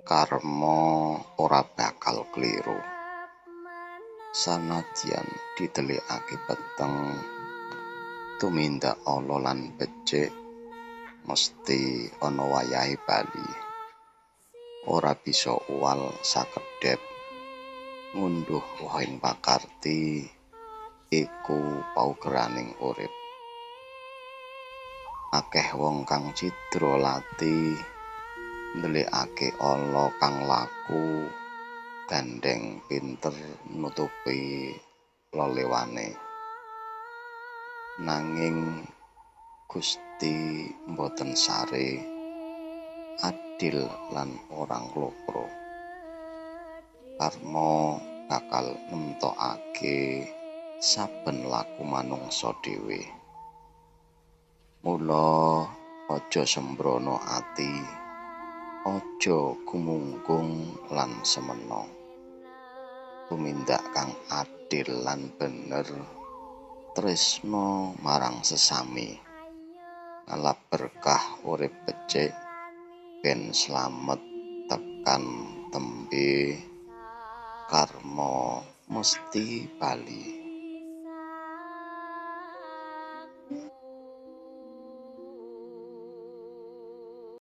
Karma ora bakal kliru. Sanadyan didelikake peteng, tumindak ala lan becik mesti ana wayahe bali. Ora bisa uwal sakedhep ngunduh wohing pakarti iku paugeraning urip. Akeh wong kang cidra lati ndelikake ala kang laku gandeng pinter nutupi lelewane. Nanging Gusti mboten sare, adil lan ora klopro. Karma bakal nemtokake saben laku manungsa dhewe. Mula aja sembrono ati, aja gumunggung lan semena. Tumindak kang adil lan bener, tresna marang sesami, ngalap berkah urip becik, ben slamet tekan tembe karma mesti bali.